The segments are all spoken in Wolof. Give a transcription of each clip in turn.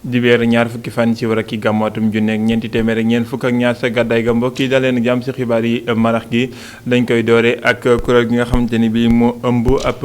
dibeer ñaar fukki fan ci war ak ki gàmmu atum junne ak ñeenti téeméer ak ñeent fukk ak ñaar sa gàddaay ga mbokk yi daleen jàmm ci xibaar yi marax gi dañ koy doore ak kuréel gi nga xamante ni bii mu ëmb ab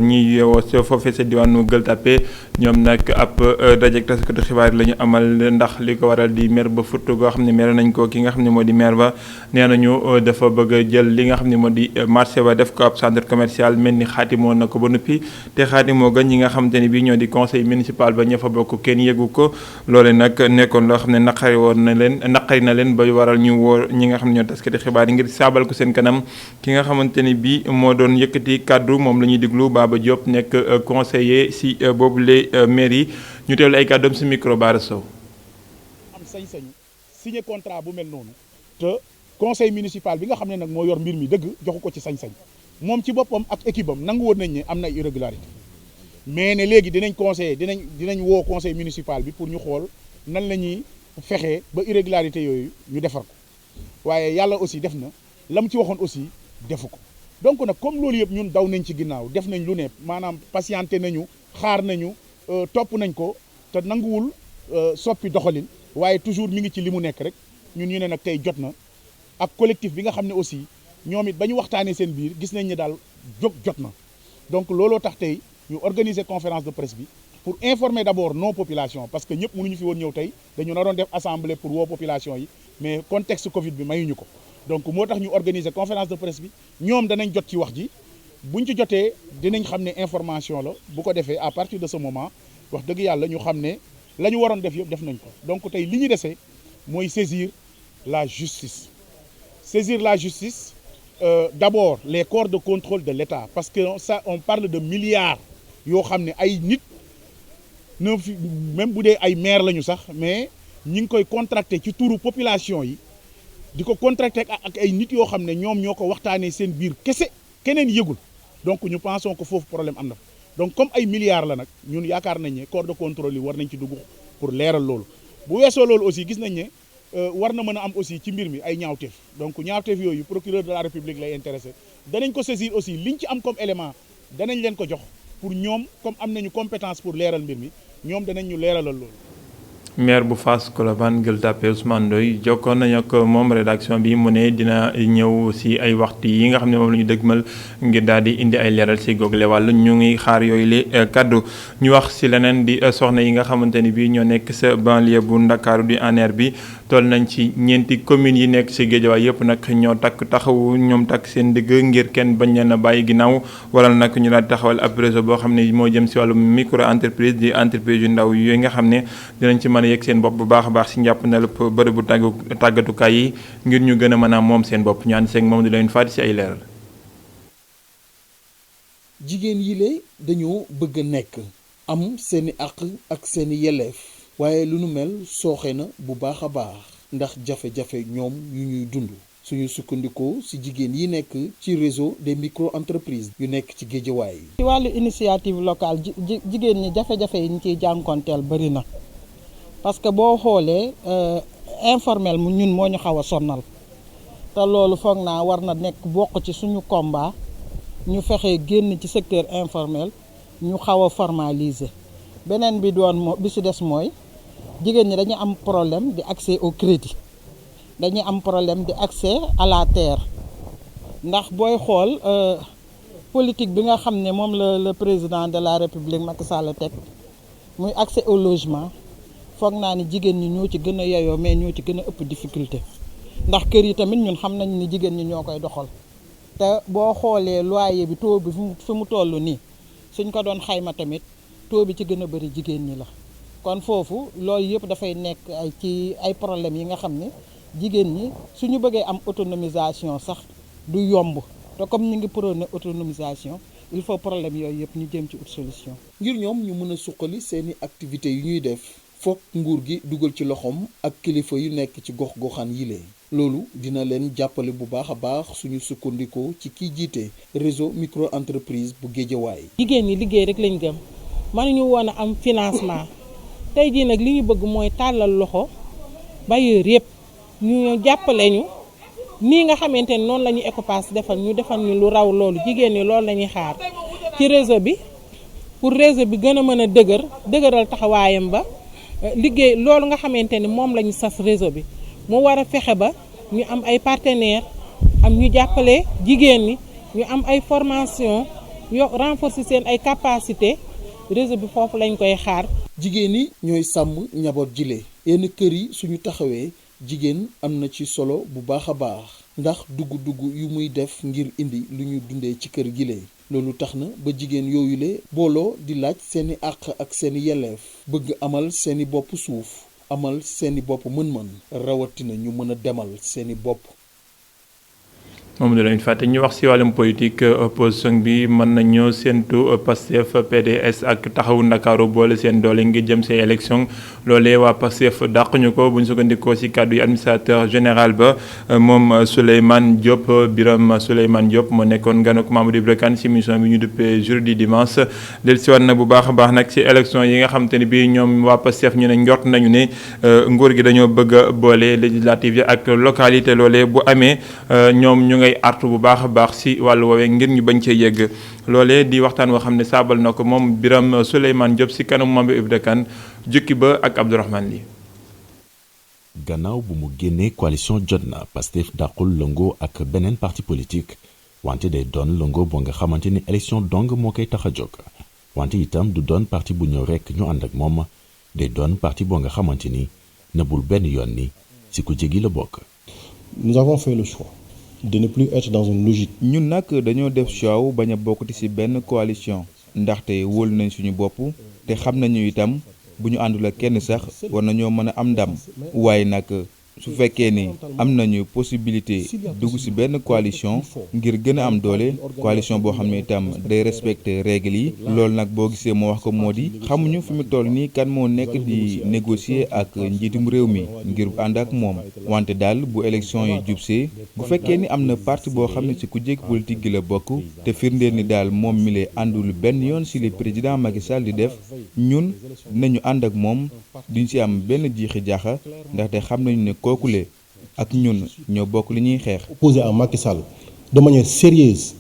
ñi yeewoo foofee sa diwaanu Gueule Tapée ñoom nag ab dajeek taskatu xibaar yi la ñu amal ndax li ko waral di maire ba futt goo xam ne maire nañ ko ki nga xam ne moo di maire ba nee nañu dafa bëgg a jël li nga xam ne moo di marché ba def ko ab centre commercial mel ni xaatimoo na ko ba noppi te xaatimoo ga ñi nga xamante ni bii ñoo di conseil municipal ba ña fa bokk kenn yëgu ko loole nag nekkoon loo xam ne naqari na leen ba waral ñu woo ñi nga xam ne ñoo taskati xibaar yi ngir saabal ko seen kanam ki nga xamante ni bii moo doon yëkkati kàddu moom la ñuy diglu Baba Diop nekk conseiller si boobule maire yi ñu teewlu ay kàddoom si micro Bara Sow. am sañ-sañu signé contrat bu mel noonu te conseil municipal bi nga xam ne nag moo yor mbir mi dëgg joxu ko ci sañ-sañ moom ci boppam ak équipe am nangu woon nañ ne am na irrégularité mais ne léegi dinañ woo conseil municipal bi pour ñu xool nan la ñuy fexee ba irrégularité yooyu ñu defar ko waaye yàlla aussi def na la mu ci waxoon aussi defu ko donc nag comme loolu yëpp ñun daw nañ ci ginnaaw def nañ lu ne maanaam patienté nañu xaar nañu topp nañ ko te nanguwul soppi doxalin waaye toujours mi ngi ci li mu nekk rek ñun ñu ne nag tey jot na ak collectif bi nga xam ne aussi ñoom it ba ñu waxtaanee seen biir gis nañ ne daal jot na donc looloo tax tey ñu organiser conférence de presse bi pour informer d'abord nos populations parce que ñëpp mënuñu fi woon ñëw tey dañu naroon def assemblée pour woo population yi mais contexte Covid bi mayuñu ko donc moo tax ñu organiser conférence de presse bi ñoom danañ jot ci wax ji buñ ci jotee dinañ xam ne information la bu ko defee à partir de ce moment wax dëgg yàlla ñu xam ne la ñu waroon def yëpp def nañ ko donc tey li ñu desee mooy saisir la justice d'abord les corps de contrôle de l'État parce que ça on parle de milliards yoo xam ne ay nit na fi même bu dee ay maire lañu sax mais ñi ngi koy contracté ci turu population yi di ko contracté ak ay nit yoo xam ne ñoom ñoo ko waxtaanee seen biir kese keneen yëgul donc ñu pensons que foofu problème am na donc comme ay milliards la nag ñun yaakaar nañ ne corps de contrôle yi war nañ ci dugg pour leeral loolu bu weesoo loolu aussi gis nañ ne war na mën a am aussi ci mbir mi ay ñaawteef donc ñaawteef yooyu procureur de la république lay intéressé danañ ko saisir aussi liñ ci am comme élément danañ leen ko jox pour ñoom comme am nañu compétence pour leeral mbir mi ñoom danañ ñu leeralal loolu. maire bu Fass Colobane Gueule Tapée Ousmane Ndoye jokkoon nañu ak moom rédaction bi mu ne dina ñëw si ay waxtu yi nga xam ne moom la ñu dëgmal ngir daal di indi ay leeral si google wàll ñu ngi xaar yooyu li kaddu ñu wax si leneen di soxna yi nga xamante ni bii ñoo nekk sa banlieue bu Ndakaaru di ANR bi toll nañ ci ñeenti communes yi nekk si Guédiawaye yëpp nag ñoo taxawu ñoom takk seen digg ngir kenn bañ leen a bàyyi ginnaaw waral nag ñu daal di taxawal ab réseau boo xam ne moo jëm si wàllu micro entreprise di entreprise yu ndaw yooyu nga xam ne dinañ ci mën a yegg seen bopp bu baax a baax si njàpp na lépp bërëbu tàggatukaay yi ngir ñu gën a mën a moom seen bopp ñu ànd seeg moom di leen faati si ay leeral. jigéen yi le dañoo bëgg a nekk am seeni àq ak seeni yelleef waaye lu nu mel sooxe na bu baax a baax ndax jafe-jafe ñoom yu ñuy dund suñu sukkandikoo ci jigéen yi nekk ci réseau des micro-entreprises yu nekk ci Guédiawaye. ci wàllu initiative locale jigéen ñi jafe-jafe yi ñu ciy jànkonteel bari na parce que boo xoolee informel mu ñun moo ñu xaw a sonnal te loolu foog naa war na nekk bokk ci suñu combat ñu fexe génn ci secteur informel ñu xaw a formaliser beneen bi bi ci des mooy jigéen ñi dañu am problème di accès au crédit dañuy am problème di accès à la terre ndax booy xool politique bi nga xam ne moom le président de la république Macky Sall teg muy accès au logement foog naa ni jigéen ñi ñoo ci gën a yeyoo mais ñoo ci gën a ëpp difficulté ndax kër yi tamit ñun xam nañ ni jigéen ñi ñoo koy doxal te boo xoolee loyer bi taux bi fi mu toll nii suñ ko doon xayma tamit taux bi ci gën a bëri jigéen ñi la kon foofu loolu yëpp dafay nekk ay problèmes yi nga xam ne jigéen ñi suñu bëggee am autonomisation sax du yomb te comme ñu ngi prôné autonomisation il faut problème yooyu yëpp ñu jëm ci autre solution. ngir ñoom ñu mën a suqali seeni activités yu ñuy def fokk nguur gi dugal ci loxoom ak kilifa yu nekk ci gox-goxaan yile loolu dina leen jàppale bu baax a baax suñu sukkandikoo ci kiy jiite réseau micro entreprise bu Guédiawaye. jigéen ñi liggéey rek lañ gëm mënuñu woon a am financement tey jii nag li ñu bëgg mooy tàllal loxo bailleur yëpp ñu jàppale ñu nii nga xamante ne noonu la ñu Ecopass defal ñu lu raw loolu jigéen ñi loolu la ñuy xaar ci réseau bi pour réseau bi gën a mën a dëgëral taxawaayam ba liggéey loolu nga xamante ni moom la ñu sas réseau bi mu war a fexe ba ñu am ay partenaires am ñu jàppale jigéen ñi ñu am ay formation renforcer seen ay capacité réseau bi foofu lañ koy xaar. jigéen ñi ñooy sàmm njaboot jile yenn kër yi suñu taxawee jigéen am na ci solo bu baax a baax ndax dugg-dugg yu muy def ngir indi lu ñu dundee ci kër gile loolu tax na ba jigéen yooyule booloo di laaj seeni àq ak seeni yelleef bëgg amal seeni bopp suuf amal seeni bopp mën-mën rawatina ñu mën a demal seeni bopp. moom la ñu fàtte ñu wax ci wàllum politique opposition bi mën nañoo séentu Pastef PDS ak taxawu Ndakaaru boole seen doole ngir jëm ci élection loolee waa Pastef dàq ñu ko bu ñu sukkandikoo ci kàddu yi administrateur général ba moom Souleymane Diop Birame Souleymane Diop moo nekkoon ganuk Mamadou Ibra Kane ci mission bi ñu duppee jour du dimanche del ci war na bu baax a baax nag ci élection yi nga xam te ne bii ñoom waa Pastef ñu ne njort nañu ne nguur gi dañoo bëgg a boole législative yi ak localité loolee bu amee ñoom ñu ngay artu bu baax a baax ci wàllu woowee ngir ñu bañ cee yegg loolee di waxtaan woo xam ne saabal na ko moom Birame Souleymane Diop ci kanam Mamadou Ibra Kane jukki ba ak Abdourahmane Ly. gannaaw bu mu génnee coalition jot na Pastef dàqul lëngoo ak beneen parti politique wante day doon lëngoo boo nga xamante ni élection dong moo koy tax a jóg wante itam du doon parti bu ñëw rekk ñu ànd ak moom day doon parti boo nga xamante ni nëbbul benn yoon ni ci ku jegi la bokk. Nous avons fait le choix de ne plus être dans une logique. ñun nag dañoo def choix wu bañ a bokkati ci benn coalition ndaxte wóolu nañ suñu bopp te xam nañu itam bu ñu àndul ak kenn sax war nañoo mën a am ndam waaye nag su fekkee ni am nañu possibilité dugg ci benn coalition ngir gën a am doole coalition boo xam ne itam day respecter règles yi loolu nag boo gisee moo wax ko moo di xamuñu fi mu toll nii kan moo nekk di négocier ak njiitum réew mi ngir ànd ak moom wante daal bu élection yi jubsee bu fekkee ni am na parti boo xam ne ci ku jég politique gi la bokk te firndeel ni daal moom mi lay àndul benn yoon ci li président Macky Sall di def ñun dinañu ànd ak moom duñ ci am benn jiixi jaaxa ndaxte xam nañu ne kookule ak ñun ñoo bokk li ñuy xeex. Opposé à Macky Sall de manière sérieuse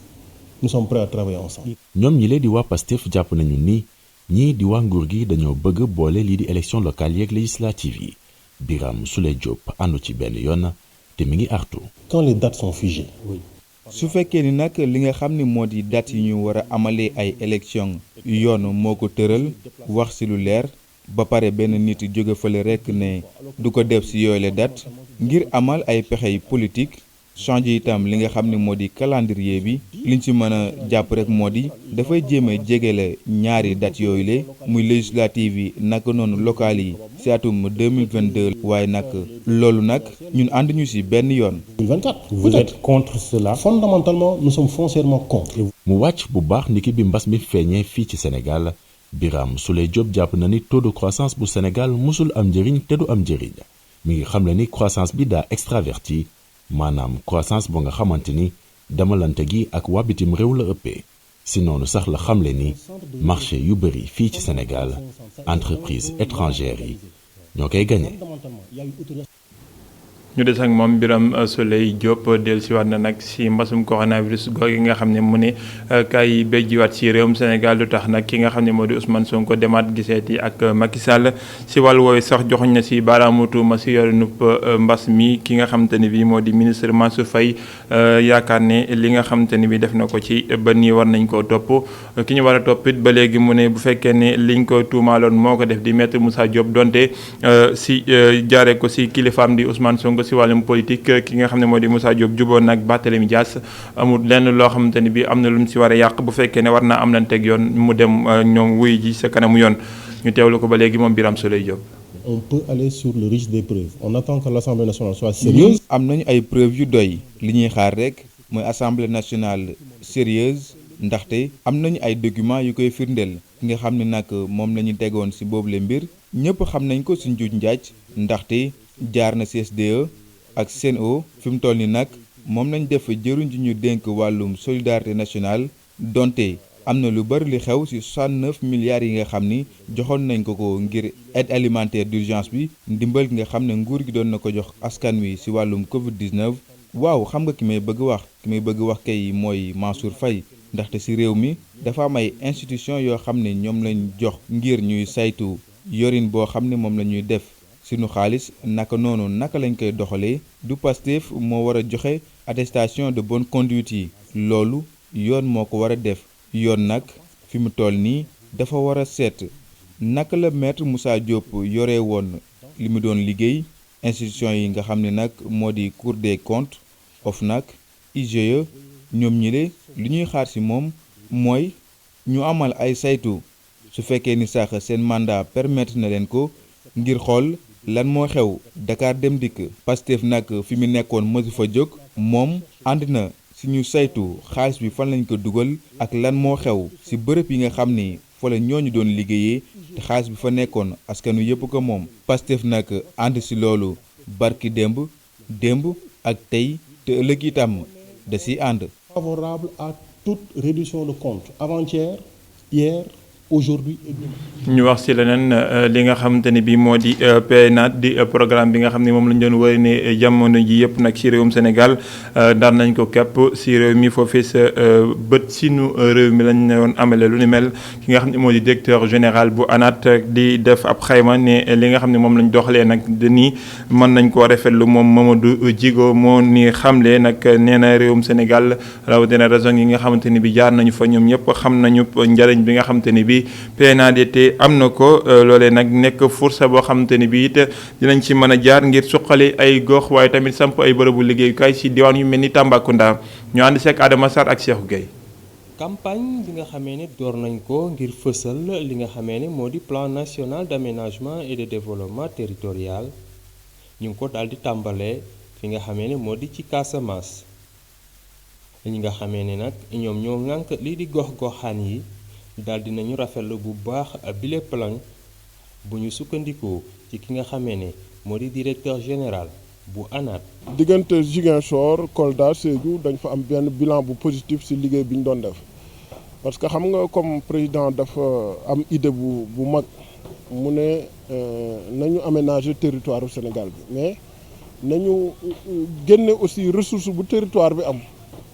nous sommes prêts à travailler ensemble. ñoom ñi lee di waa Pastef jàpp nañu ni ñii di waa nguur gi dañoo bëgg boole lii di élection locale yeeg législative yi Birame Souleye Diop àndu ci benn yoon te mi ngi artu. quand les dates sont figées. oui. su fekkee ni nag li nga xam ni moo di date yi ñu war a amalee ay élection yoon moo ko tëral wax ci lu leer. ba pare benn nit jóge fële rekk ne du ko def ci yooyu la date ngir amal ay pexey politique changer itam li nga xam ne moo di calendrier bi liñ ci mën a jàpp rekk moo di dafay jéem a jegele ñaari date yooyu le muy législative yi naka noonu locales yi ci atum 2022 waaye nag loolu nag ñun ànduñu ci benn yoon. 2024 vous êtes contre cela. fondamentalement nous sommes foncièrement contre. mu wàcc bu baax niki bi mbas mi feeñee fii ci Sénégal. Birame Souleye Diop jàpp na ni taux de croissance bu Sénégal musul am njëriñ te du am njëriñ mi ngi xamle ni croissance bi daa extraverti maanaam croissance bu nga xamante ni demalante gi ak waa bitim réew la ëppee si noonu sax la xamle ni marché yu bëri fii ci Sénégal entreprise étrangères yi ñoo koy gañe. ñu des ak moom Birame Souleye Diop dellusiwaat na nag ci mbasum coronavirus googu nga xam ne mu ne kay béjjiwaat ci réewum Sénégal lu tax nag ki nga xam ne moo di Ousmane Sonko demaat giseeti ak Macky Sall ci wàllu woowu sax joxuñ na ci baaraamu tuuma ci yore nupp mbas mi ki nga xamante ne bii moo di ministre Mansour Faye yaakaar ne li nga xamante ne bii def na ko ci ba nii war nañ koo topp ki ñu war a topp it ba léegi mu ne bu fekkee ne liñ ko tuumaaloon moo ko def di maître Moussa Diop donte ci jaaree ko ci kilifaam di Ousmane Sonko. ci wàllum politique ki nga xam ne moo di Moussa Diop juboon nag Barthélémy Dias amul lenn loo xamante ni bi am na lu mu ci war a yàq bu fekkee ne war naa am lan teg yoon mu dem ñoom wuy ji sa kanamu yoon ñu teewlu ko ba léegi moom Birame Souleye Diop. on peut aller sur le registre des preuves on attend que l'Assemblée nationale soit sérieuse. am nañu ay preuves yu doy li ñuy xaar rek mooy Assemblée nationale sérieuse ndaxte am nañu ay documents yu koy firndeel ki nga xam ne nag moom la ñu tegoon ci boobule mbir ñëpp xam nañ ko ci njuuj njaaj ndaxte jaar na CSDE ak CNO fi mu toll ni nag moom lañ def jëruñ ji ñu dénk wàllum solidarité nationale donte am na lu bari li xew ci 69 milliards yi nga xam ni joxoon nañ ko ngir aide alimentaire d'urgence bi ndimbal gi nga xam ne nguur gi doon na ko jox askan wi ci wàllum Covid-19 waaw xam nga ki may bëgg wax kay mooy Mansour Faye ndaxte ci réew mi dafa am ay institution yoo xam ne ñoom lañ jox ngir ñuy saytu yorin boo xam ne moom la ñuy def sunu xaalis naka noonu naka lañ koy doxalee du Pastef moo war a joxe attestation de bonne conduite yi loolu yoon moo ko war a def yoon nag fi mu toll nii dafa war a seet naka la maître Moussa Diop yore woon li mu doon liggéey institution yi nga xam ne nag moo di Cour des comptes OFNAC IGE ñoom ñile li ñuy xaar ci moom mooy ñu amal ay saytu su fekkee ni sax seen mandat permettre na leen ko ngir xool lan moo xew Dakar Dem Dikk Pastef nag fi mu nekkoon mësu fa jóg moom ànd na ci ñu saytu xaalis bi fan lañ ko dugal ak lan moo xew ci bërëb yi nga xam ni fa la ñooñu doon liggéeyee te xaalis bi fa nekkoon askanu yépp ko moom Pastef nag ànd ci loolu barki démb ak tey te ëllëg itam da ci ànd. Favorable à toute réduction de compte avant-hier, hier, aujourd'hui et demain. ñu wax ci leneen li nga xamante ni bii moo di PNAD di programme bi nga xam ne moom lañ doon wari ne jamono ji yëpp nag ci réewum Sénégal daan nañ ko képp ci réew mi foofee sa bët sinu réew mi lañ doon amale lu ni mel ki nga xam ne moo di directeur général bu ANAT di def ab xayma ne li nga xam ne moom lañ doxalee nag nii mën nañ koo rafetlu moom Mamadou Djigo moo ni xamle nag nee na réewum Sénégal rawatina raison yi nga xamante ni bi jaar nañu fa ñoom ñëpp xam nañu njariñ bi nga xamante ni bi PNADT am na ko loolee nag nekk force boo xamante ni bii it dinañ ci mën a jaar ngir suqali ay gox waaye tamit samp ay bërëbu liggéeyukaay ci diwaan yu mel ni Tambacounda ñu ànd seeg Adama Sarr ak Cheikhou Gueye. campagne bi nga xamee ne door nañ ko ngir fësal li nga xamee ne moo di plan national d'aménagement et de développement territorial ñu ngi ko daal di tàmbalee fi nga xamee ne moo di ci Casamance ñi nga xamee ne nag ñoom ñoo ŋànk lii di gox-goxaan yi. daal dinañu rafetlu bu baax bile plan bu ñu sukkandikoo ci ki nga xamee ne moo di directeur général bu ANAT. diggante Ziguinchor Kolda Sédhiou dañ fa am benn bilan bu positif ci liggéey bi ñu doon def parce que xam nga comme président dafa am idée bu mag mu ne nañu aménager territoire du Sénégal bi mais nañu génne aussi ressource bu territoire bi am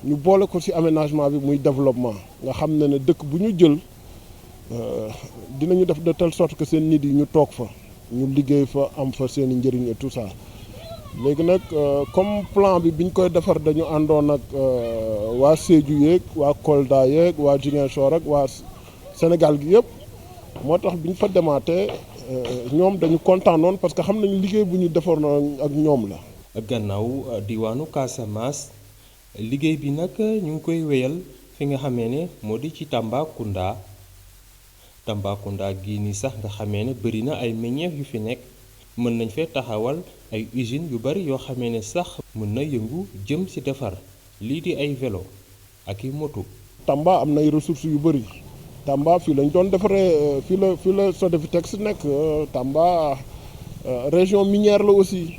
ñu boole ko ci aménagement bi muy développement nga xam ne dëkk bu ñu jël. dinañu def de telle sorte que seen nit yi ñu toog fa ñu liggéey fa am fa seen i njëriñ et tout ça léegi nag comme plan bi biñ koy defar dañu àndoon ak waa Sédhiou yeeg waa Kolda yeeg waa Ziguinchor ak waa Sénégal gi yëpp moo tax biñ fa demaatee ñoom dañu kontaanoon parce que xam nañu liggéey bu ñu defaroon ak ñoom la. gannaaw diwaanu Casamance liggéey bi nag ñu ngi koy wéyal fi nga xamee ne moo di ci Tambacounda gii nii sax nga xamee ne bëri na ay meññeef yu fi nekk mën nañ fee taxawal ay usines yu bari yoo xamee ne sax mën na yëngu jëm ci defar lii di ay vélo ak i moto. Tamba am na ay ressources yu bëri Tamba fii lañ doon defaree fii la Sodefitex nekk Tamba région minière la aussi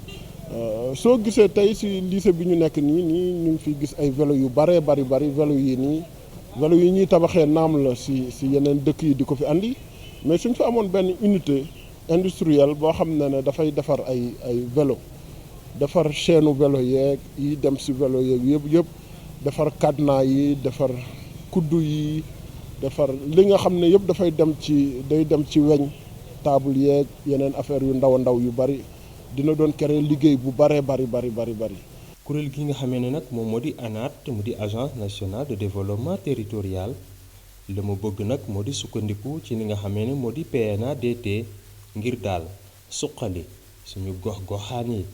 soo gisee tey ci lycée bi ñu nekk nii ñu ngi fi gis ay vélo yu bari vélo yi nii. vélo yi ñuy tabaxee naam la ci yeneen dëkk yi di ko fi andi mais suñ fi amoon benn unité industrielle boo xam ne dafay defar ay vélo defar chaîne vélo yeeg yi dem ci vélo yeeg yëpp defar cadenas yi defar kuddu yi defar li nga xam ne yëpp day dem ci weñ table yeeg yeneen affaire yu ndaw yu bari dina doon créer liggéey bu bari. kuréel gi nga xamee ne nag moom moo di ANAT mu di agence nationale de développement territorial la mu bëgg nag moo di sukkandiku ci li nga xamee ne moo di PNADT ngir daal suqali suñu gox-goxaan yi.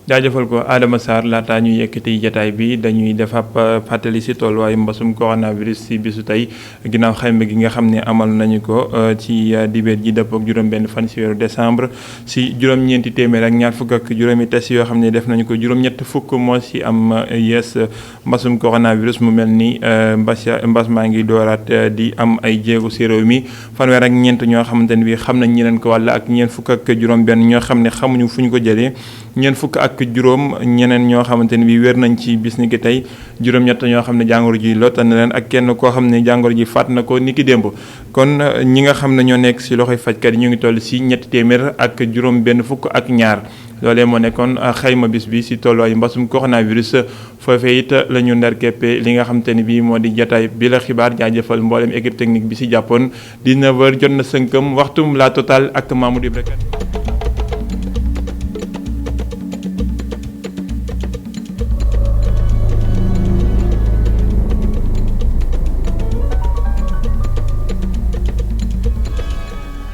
jaajëfal ko Adama Sarr laataa ñu yëkkati jataay bi dañuy def ab fàttali ci tolluwaayu mbasum coronavirus ci bisu tey ginnaaw xayma gi nga xam ne amal nañu ko ci dibéer ji dëpp ak juróom-benn fan ci weeru décembre ci juróom-ñeenti téeméer ak ñaar fukk ak juróomi test yoo xam ne def nañu ko juróom-ñett fukk moo ci am yees mbasum coronavirus mu mel ni mbas maa ngi dooraat di am ay jéego ci réew mi fanweer ak ñeent ñoo xamante ne bi xam nañ ñi leen ko wàll ak ñeent fukk ak juróom-benn ñoo xam ne xamuñu fu ñu ko jëlee ñeent fukk ak ak juróom ñeneen ñoo xamante ni bi wér nañ ci bis ni ki tey juróom-ñett ñoo xam ne jàngoro ji lottal na leen ak kenn koo xam ne jàngoro ji faat na ko ni ki démb kon ñi nga xam ne ñoo nekk si loxoy fajkat yi ñu ngi toll si ñetti téeméer ak juróom benn fukk ak ñaar loolee moo nekkoon xayma bis bi si tolluwaayu mbasum coronavirus foofee it la ñu ndar keppe li nga xamante ni bii moo di jataay bi la xibaar jaajëfal mboolem équipe technique bi si jàppoon 19h jot na sënkam waxtum la total ak Mamadou Ibrahima